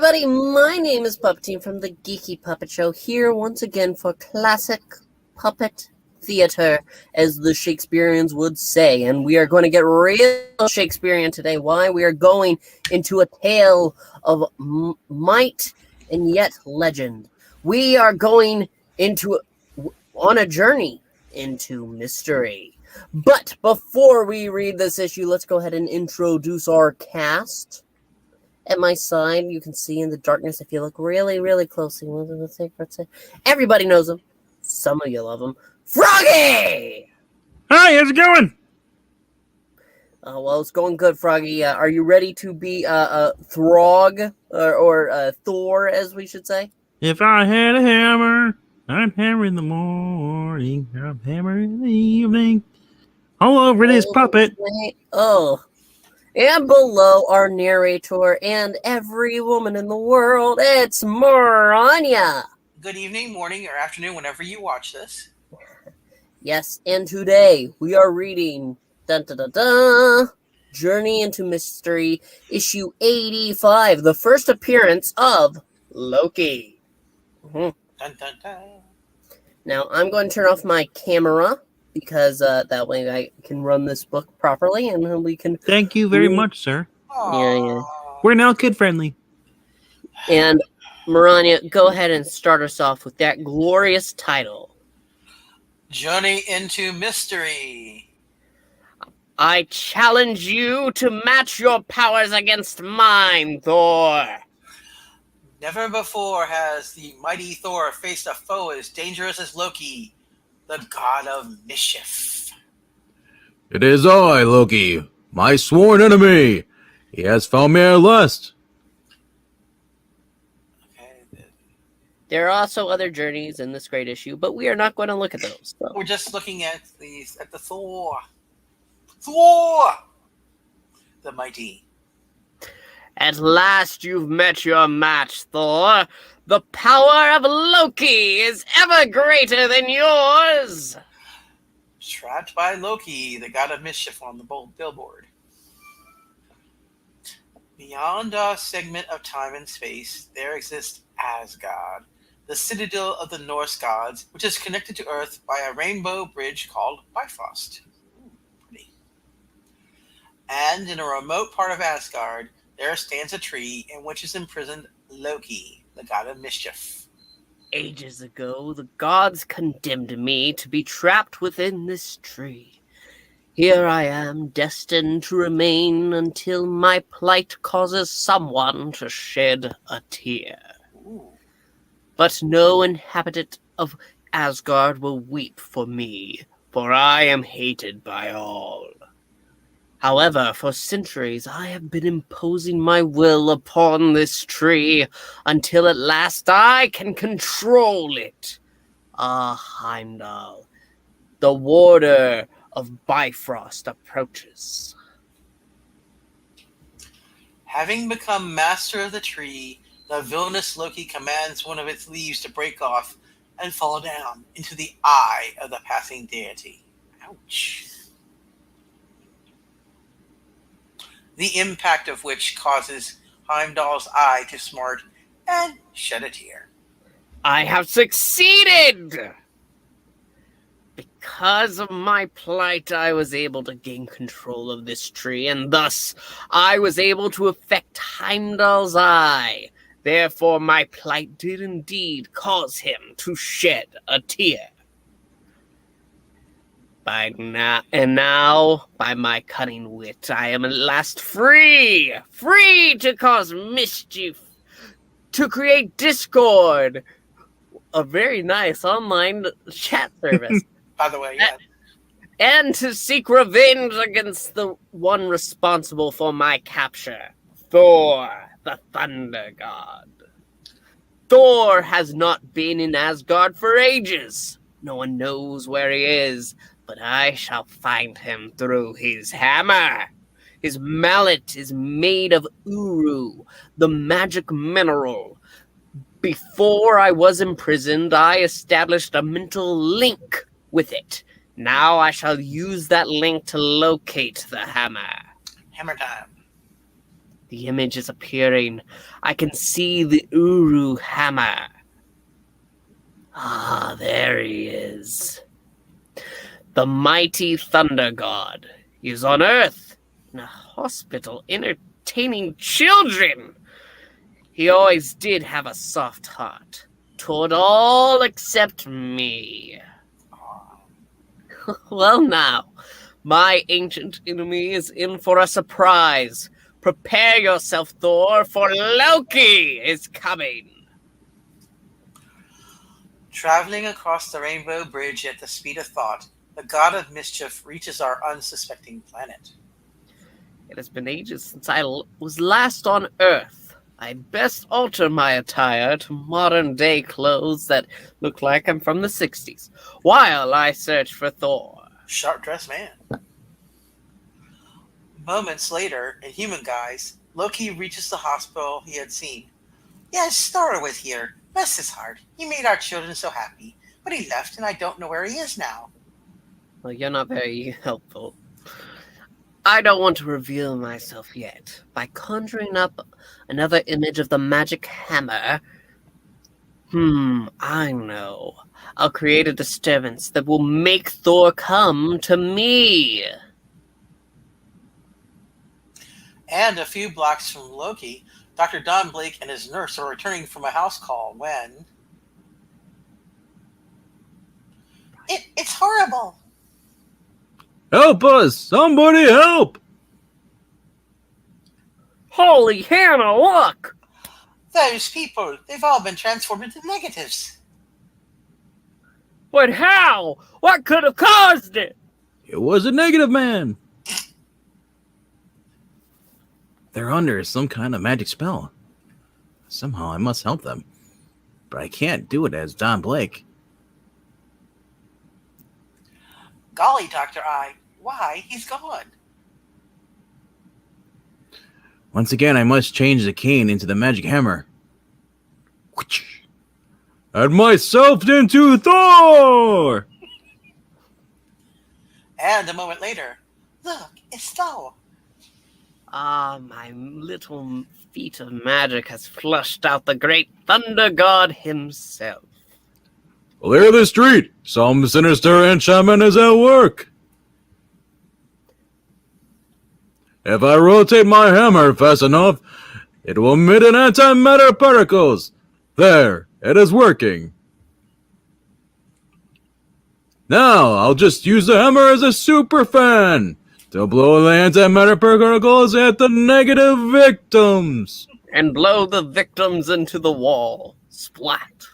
everybody, my name is Puppeteen from the Geeky Puppet Show, here once again for classic puppet theater, as the Shakespeareans would say, and we are going to get real Shakespearean today. Why? We are going into a tale of might and yet legend. We are going on a journey into mystery. But before we read this issue, let's go ahead and introduce our cast. At my side, you can see in the darkness, if you look really, really closely, everybody knows him. Some of you love him. Froggy! Hi, how's it going? Well, it's going good, Froggy. Are you ready to be Throg, or Thor, as we should say? If I had a hammer, I'd hammer in the morning, I'd hammer in the evening. All over this puppet. And below our narrator and every woman in the world, it's Maranya. Good evening, morning, or afternoon, whenever you watch this. Yes, and today we are reading Journey into Mystery, issue 85, the first appearance of Loki. Dun, dun, dun. Now, I'm going to turn off my camera, because that way I can run this book properly, and then we can... Thank you very much, sir. Yeah. We're now kid-friendly. And, Maranya, go ahead and start us off with that glorious title. Journey into Mystery. I challenge you to match your powers against mine, Thor. Never before has the mighty Thor faced a foe as dangerous as Loki, the God of Mischief. It is I, Loki, my sworn enemy. He has found me at last. Okay. There are also other journeys in this great issue, but we are not going to look at those. So. We're just looking at the Thor. Thor! The mighty. At last you've met your match, Thor. The power of Loki is ever greater than yours. Trapped by Loki, the God of Mischief on the billboard. Beyond a segment of time and space, there exists Asgard, the citadel of the Norse gods, which is connected to Earth by a rainbow bridge called Bifrost. Pretty. And in a remote part of Asgard, there stands a tree in which is imprisoned Loki, the God of Mischief. Ages ago, the gods condemned me to be trapped within this tree. Here I am, destined to remain until my plight causes someone to shed a tear. Ooh. But no inhabitant of Asgard will weep for me, for I am hated by all. However, for centuries I have been imposing my will upon this tree until at last I can control it. Heimdall, the warder of Bifrost, approaches. Having become master of the tree, the villainous Loki commands one of its leaves to break off and fall down into the eye of the passing deity. Ouch. The impact of which causes Heimdall's eye to smart and shed a tear. I have succeeded! Because of my plight, I was able to gain control of this tree, and thus I was able to affect Heimdall's eye. Therefore, my plight did indeed cause him to shed a tear. Now, by my cunning wit, I am at last free to cause mischief, to create discord. A very nice online chat service. By the way, yeah. And to seek revenge against the one responsible for my capture, Thor, the Thunder God. Thor has not been in Asgard for ages. No one knows where he is, but I shall find him through his hammer. His mallet is made of Uru, the magic mineral. Before I was imprisoned, I established a mental link with it. Now I shall use that link to locate the hammer. Hammer time. The image is appearing. I can see the Uru hammer. Ah, there he is. The mighty thunder god. He is on Earth, in a hospital, entertaining children. He always did have a soft heart toward all except me. Well now, my ancient enemy is in for a surprise. Prepare yourself, Thor, for Loki is coming. Traveling across the Rainbow Bridge at the speed of thought, the God of Mischief reaches our unsuspecting planet. It has been ages since I was last on Earth. I'd best alter my attire to modern-day clothes that look like I'm from the 60s, while I search for Thor. Sharp-dressed man. Moments later, in human guise, Loki reaches the hospital he had seen. Yes, Thor was here. Bless his heart. He made our children so happy. But he left, and I don't know where he is now. Well, you're not very helpful. I don't want to reveal myself yet. By conjuring up another image of the magic hammer, I know. I'll create a disturbance that will make Thor come to me. And a few blocks from Loki, Dr. Don Blake and his nurse are returning from a house call when... It's horrible! Help us! Somebody help! Holy Hannah, look! Those people, they've all been transformed into negatives. But how? What could have caused it? It was a negative man. They're under some kind of magic spell. Somehow I must help them. But I can't do it as Don Blake. Golly, Dr. I, why? He's gone. Once again, I must change the cane into the magic hammer. And myself into Thor! And a moment later, look, it's Thor. Ah, my little feat of magic has flushed out the great thunder god himself. Clear the street! Some sinister enchantment is at work! If I rotate my hammer fast enough, it will emit an antimatter particles. There, it is working. Now, I'll just use the hammer as a super fan to blow the antimatter particles at the negative victims. And blow the victims into the wall. Splat.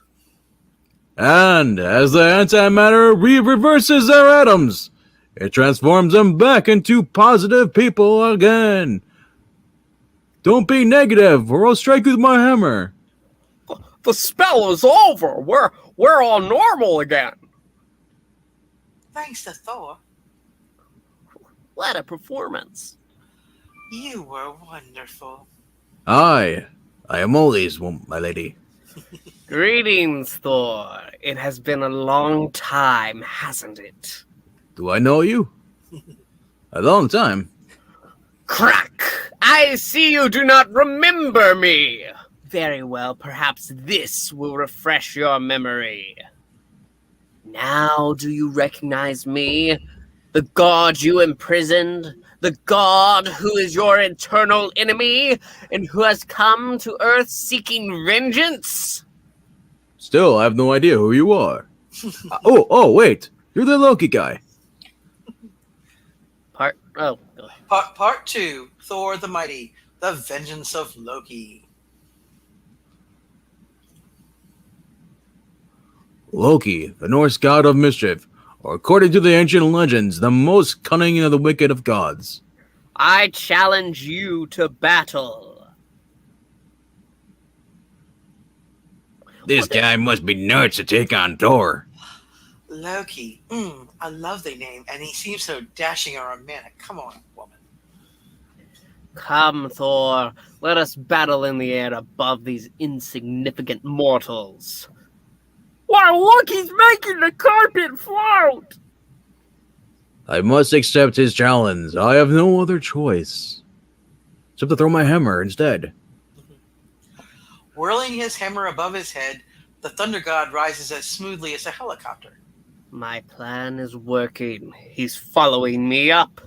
And as the antimatter reverses their atoms, it transforms them back into positive people again. Don't be negative, or I'll strike you with my hammer. The spell is over. We're all normal again. Thanks to Thor. What a performance. You were wonderful. I am always, my lady. Greetings, Thor. It has been a long time, hasn't it? Do I know you? A long time. Crack! I see you do not remember me. Very well, perhaps this will refresh your memory. Now do you recognize me? The god you imprisoned? The god who is your eternal enemy and who has come to Earth seeking vengeance? Still, I have no idea who you are. Wait. You're the Loki guy. Part 2, Thor the Mighty, the Vengeance of Loki. Loki, the Norse god of mischief, or according to the ancient legends, the most cunning of the wicked of gods. I challenge you to battle. This guy must be nuts to take on Thor. Loki, I love the name, and he seems so dashing and romantic. Come on, woman. Come, Thor, let us battle in the air above these insignificant mortals. Why, look, he's making the carpet float! I must accept his challenge. I have no other choice. Except to throw my hammer instead. Whirling his hammer above his head, the thunder god rises as smoothly as a helicopter. My plan is working. He's following me up.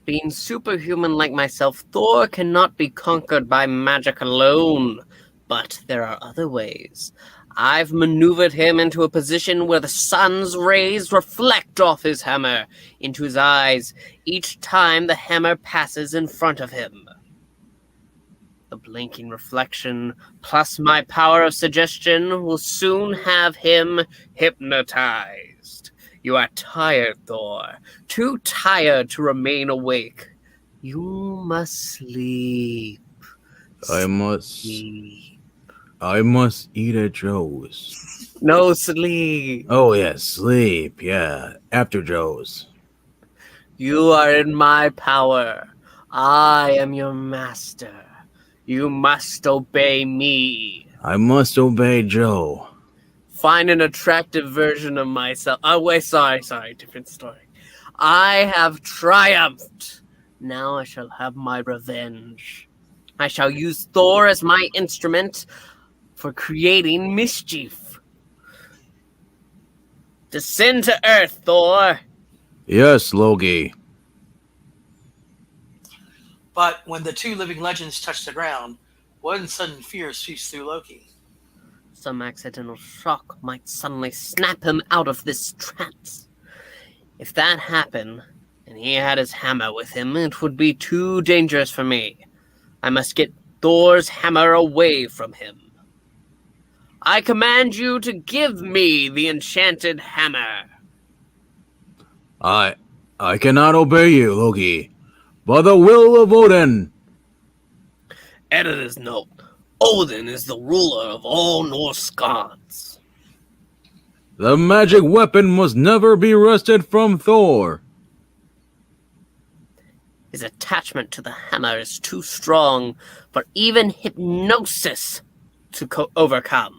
Being superhuman like myself, Thor cannot be conquered by magic alone. But there are other ways. I've maneuvered him into a position where the sun's rays reflect off his hammer into his eyes each time the hammer passes in front of him. The blinking reflection, plus my power of suggestion, will soon have him hypnotized. You are tired, Thor. Too tired to remain awake. You must sleep. I must eat at Joe's. No sleep. Oh, yes, sleep. Yeah, after Joe's. You are in my power. I am your master. You must obey me. I must obey Joe. Find an attractive version of myself. Oh, wait, sorry, different story. I have triumphed. Now I shall have my revenge. I shall use Thor as my instrument for creating mischief. Descend to Earth, Thor. Yes, Loki. But when the two living legends touch the ground, one sudden fear sweeps through Loki. Some accidental shock might suddenly snap him out of this trance. If that happened, and he had his hammer with him, it would be too dangerous for me. I must get Thor's hammer away from him. I command you to give me the enchanted hammer. I cannot obey you, Loki. By the will of Odin. Editor's note. Odin is the ruler of all Norse gods. The magic weapon must never be wrested from Thor. His attachment to the hammer is too strong for even hypnosis to overcome.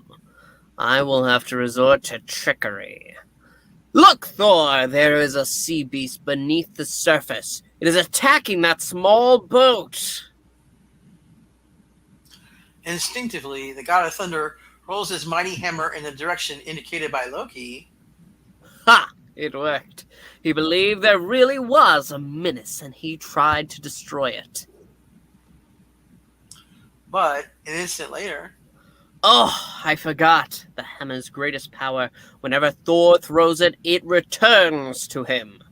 I will have to resort to trickery. Look, Thor! There is a sea beast beneath the surface. It is attacking that small boat. Instinctively, the god of thunder rolls his mighty hammer in the direction indicated by Loki. Ha! It worked. He believed there really was a menace, and he tried to destroy it. But an instant later... Oh, I forgot. The hammer's greatest power. Whenever Thor throws it, it returns to him.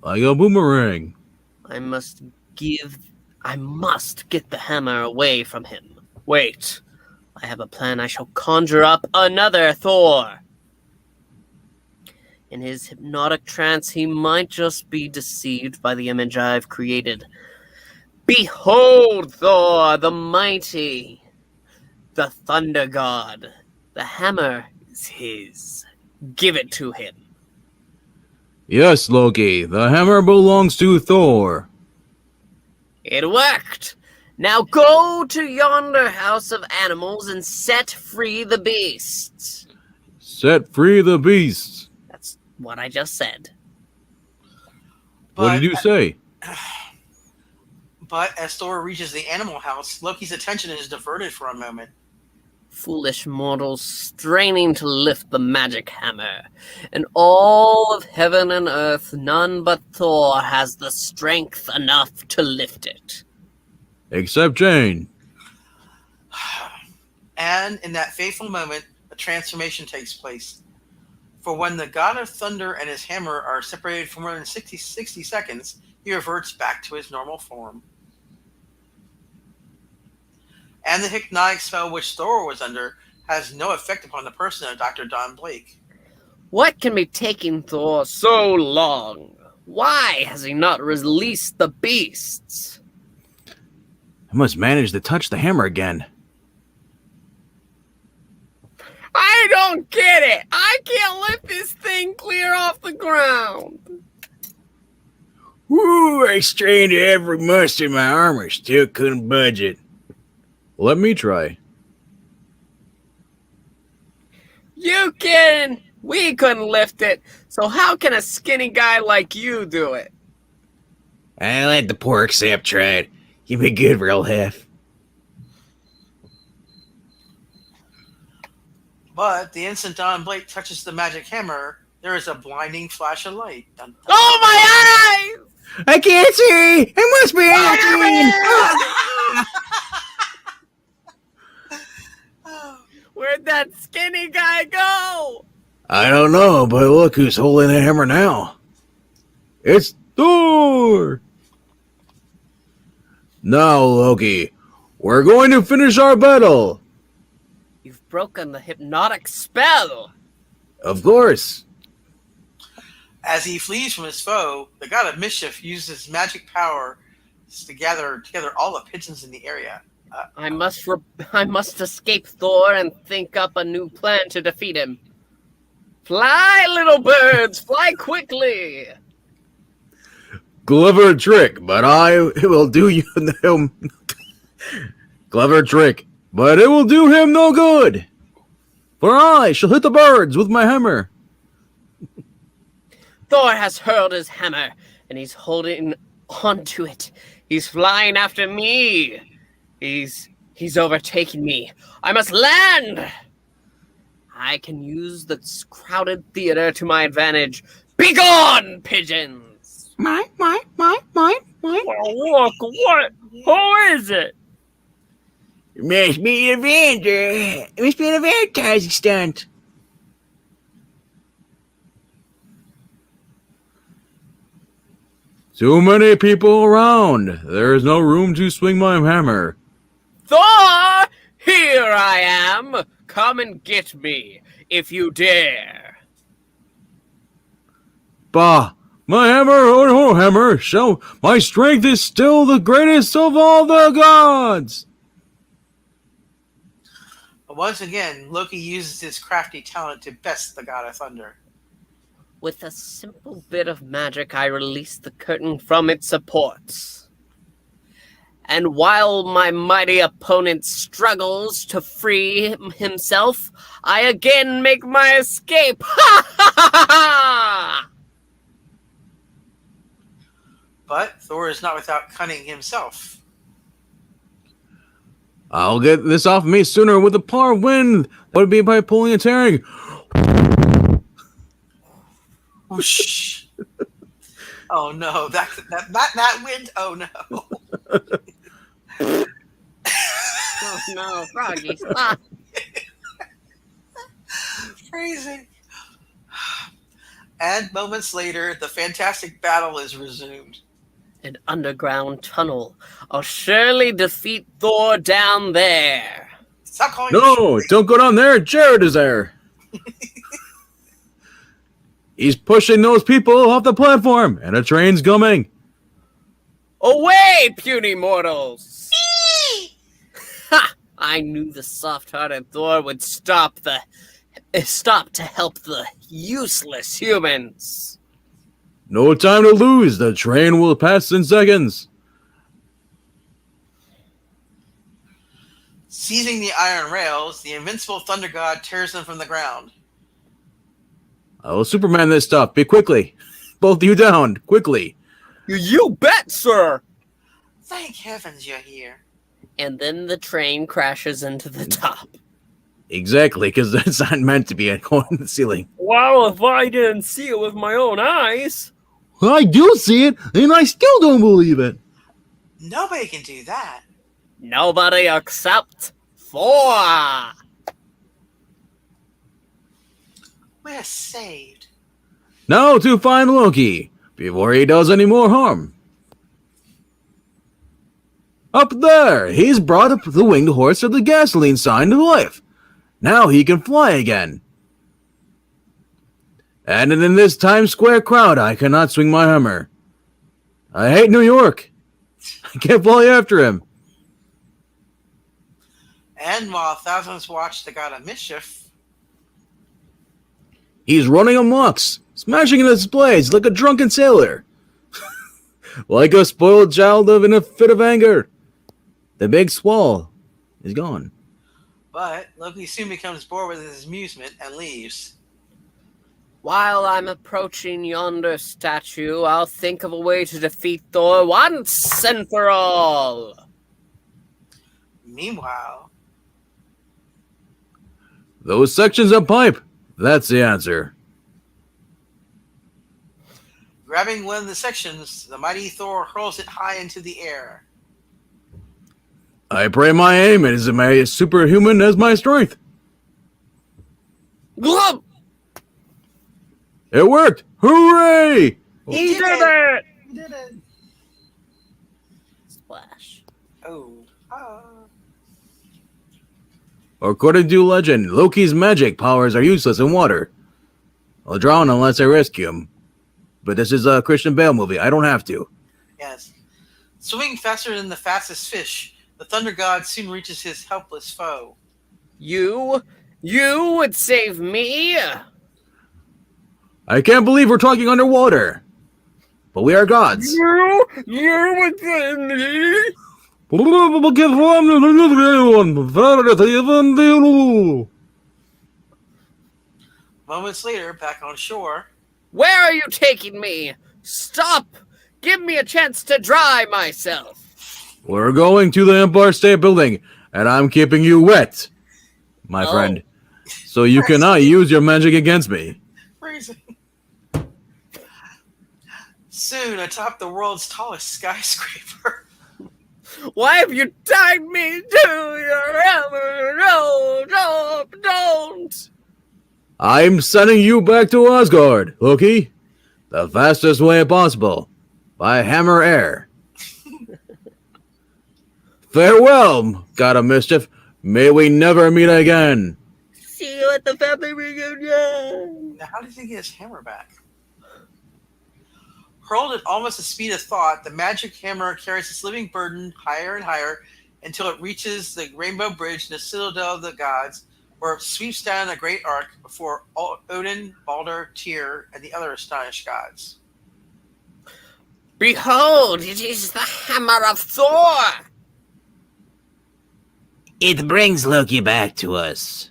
Like a boomerang. I must get the hammer away from him. Wait, I have a plan. I shall conjure up another Thor. In his hypnotic trance, he might just be deceived by the image I've created. Behold, Thor, the mighty, the thunder god. The hammer is his. Give it to him. Yes, Loki. The hammer belongs to Thor. It worked. Now go to yonder house of animals and set free the beasts. Set free the beasts. That's what I just said. What did you say? But as Thor reaches the animal house, Loki's attention is diverted for a moment. Foolish mortals straining to lift the magic hammer. In all of heaven and earth, none but Thor has the strength enough to lift it. Except Jane. And in that fateful moment, a transformation takes place. For when the god of thunder and his hammer are separated for more than 60 seconds, he reverts back to his normal form. And the hypnotic spell which Thor was under has no effect upon the person of Dr. Don Blake. What can be taking Thor so long? Why has he not released the beasts? I must manage to touch the hammer again. I don't get it. I can't lift this thing clear off the ground. Woo, I strained every muscle in my armor, still couldn't budge it. Let me try. You kidding? We couldn't lift it. So how can a skinny guy like you do it? I let the pork sap try it. You'd be good for a half. But the instant Don Blake touches the magic hammer, there is a blinding flash of light. Dun, dun, Oh, my eyes! I can't see! It must be dun. Where'd that skinny guy go? I don't know, but look who's holding the hammer now. It's Thor! Now, Loki, we're going to finish our battle. You've broken the hypnotic spell. Of course. As he flees from his foe, the God of Mischief uses magic power to gather together all the pigeons in the area. I must escape Thor and think up a new plan to defeat him. Fly, little birds, fly quickly! Clever trick, but it will do him. Clever trick, but it will do him no good. For I shall hit the birds with my hammer. Thor has hurled his hammer, and he's holding onto it. He's flying after me. He's overtaking me. I must land! I can use the crowded theater to my advantage. Begone, pigeons! Mine. Well, look, what? Who is it? It must be an advertising stunt. Too many people around. There is no room to swing my hammer. Thor! Here I am! Come and get me, if you dare. Bah! My hammer, oh hammer, show my strength is still the greatest of all the gods! But once again, Loki uses his crafty talent to best the God of Thunder. With a simple bit of magic, I release the curtain from its supports. And while my mighty opponent struggles to free himself, I again make my escape. Ha ha ha ha! But Thor is not without cunning himself. I'll get this off me sooner with the power of wind. Would it be by pulling and tearing? Whoosh. Oh no, that wind, oh no. Oh no, Froggy, stop. Phrasing. And moments later, the fantastic battle is resumed. An underground tunnel. I'll surely defeat Thor down there. Stop calling No, don't go down there. Jared is there. He's pushing those people off the platform, and a train's coming. Away, puny mortals! Ha! I knew the soft-hearted Thor would stop to help the useless humans. No time to lose. The train will pass in seconds. Seizing the iron rails, the invincible Thunder God tears them from the ground. I will Superman this stuff. Be quickly. Both of you down. Quickly. You bet, sir! Thank heavens you're here. And then the train crashes into the top. Exactly, because that's not meant to be going to the ceiling. Well, if I didn't see it with my own eyes. I do see it, and I still don't believe it. Nobody can do that. Nobody except Thor! We're saved. Now to find Loki, before he does any more harm. Up there, he's brought up the winged horse of the gasoline sign to life. Now he can fly again. And in this Times Square crowd, I cannot swing my hammer. I hate New York. I can't fly after him. And while thousands watch the God of Mischief, He's running amok, smashing in the displays like a drunken sailor. Like a spoiled child in a fit of anger. The big swall is gone. but Loki soon becomes bored with his amusement and leaves. While I'm approaching yonder statue, I'll think of a way to defeat Thor once and for all. Meanwhile, Those sections of pipe. That's the answer. grabbing one of the sections, the mighty Thor hurls it high into the air. I pray my aim is as superhuman as my strength. Glump! It worked! Hooray! He did it! He did it! Splash. Oh. According to legend, Loki's magic powers are useless in water. I'll drown unless I rescue him. But this is a Christian Bale movie. I don't have to. Yes. Swimming faster than the fastest fish, the Thunder God soon reaches his helpless foe. You would save me? I can't believe we're talking underwater. But we are gods. You would save me? Moments later, back on shore, Where are you taking me? Stop! Give me a chance to dry myself. We're going to the Empire State Building, and I'm keeping you wet, my friend. So you cannot use your magic against me. freezing. Soon, atop the world's tallest skyscraper. Why have you tied me to your hammer? No, don't! I'm sending you back to Asgard, Loki. The fastest way possible. By hammer air. Farewell, God of Mischief. May we never meet again. See you at the family reunion. Now, how does he get his hammer back? Hurled at almost the speed of thought, the magic hammer carries its living burden higher and higher until it reaches the Rainbow Bridge in the Citadel of the Gods, where it sweeps down a great arc before Odin, Balder, Tyr, and the other astonished gods. Behold, it is the hammer of Thor. It brings Loki back to us.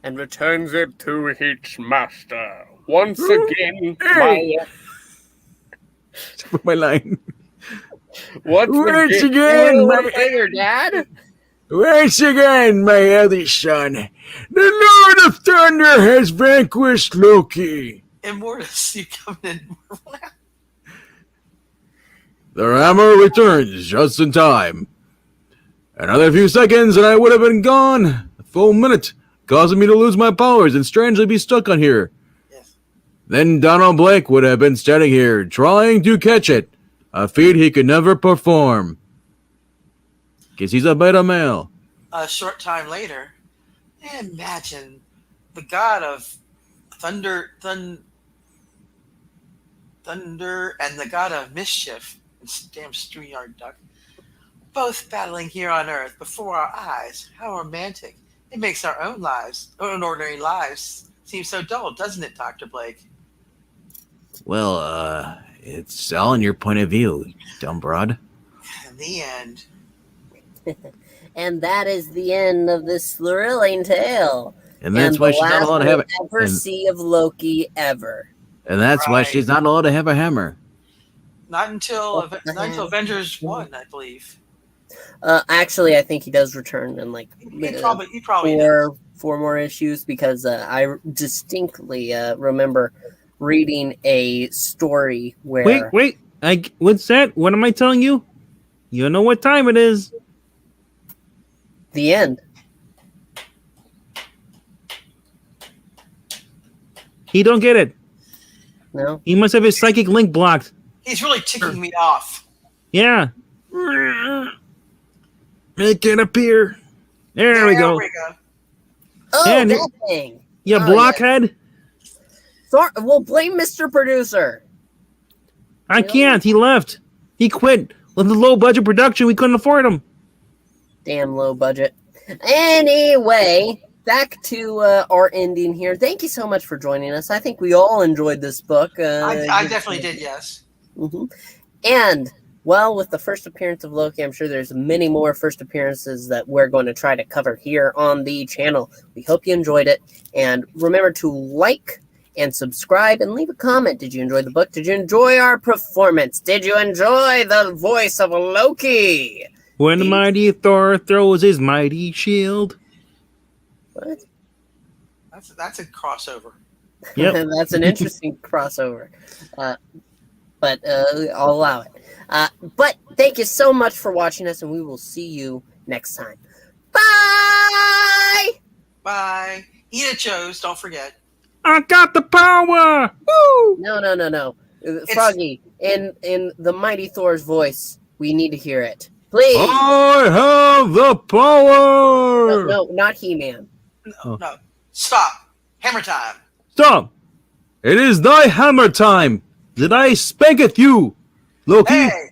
And returns it to its master. Once again, My line. Once again, my player, Dad. Once again, my eldest son, the Lord of Thunder has vanquished Loki. Immortus, you come in. The hammer returns just in time. Another few seconds and I would have been gone. A full minute, causing me to lose my powers and strangely be stuck on here. Yes. Then Donald Blake would have been standing here, trying to catch it. A feat he could never perform. Guess he's a beta male. A short time later, imagine the god of thunder, and the god of mischief, damn street-yard duck, both battling here on Earth before our eyes. How romantic! It makes our own lives, ordinary lives, seem so dull, doesn't it, Dr. Blake? Well, it's all in your point of view, dumb broad. In the end. And that is the end of this thrilling tale. And that's why she's not allowed to have it. Ever see of Loki ever. And that's why she's not allowed to have a hammer. Not until Avengers 1, I believe. Actually, I think he does return in like He probably does. four more issues because I distinctly remember reading a story where. Wait. What's that? What am I telling you? You know what time it is. The end. He don't get it. No. He must have his psychic link blocked. He's really ticking me off. Yeah. Make it appear. There we go. Oh, Yeah, that thing. You blockhead. Thor, we'll blame Mr. Producer. I can't. He left. He quit. With the low budget production, we couldn't afford him. Damn low budget. Anyway, back to our ending here. Thank you so much for joining us. I think we all enjoyed this book. I definitely did, yes. Mm-hmm. And Well, with the first appearance of Loki, I'm sure there's many more first appearances that we're going to try to cover here on the channel. We hope you enjoyed it. And remember to like and subscribe and leave a comment. Did you enjoy the book? Did you enjoy our performance? Did you enjoy the voice of Loki? When the mighty Thor throws his mighty shield. What? That's a crossover. Yep. That's an interesting crossover. But I'll allow it. But thank you so much for watching us, and we will see you next time. Bye! Bye. Eat a chose, don't forget. I got the power! Woo! No. Froggy, in the mighty Thor's voice, we need to hear it. Please! I have the power! No, not He-Man. No. Stop. Hammer time. Stop! It is thy hammer time that I spanketh you, Loki. Hey!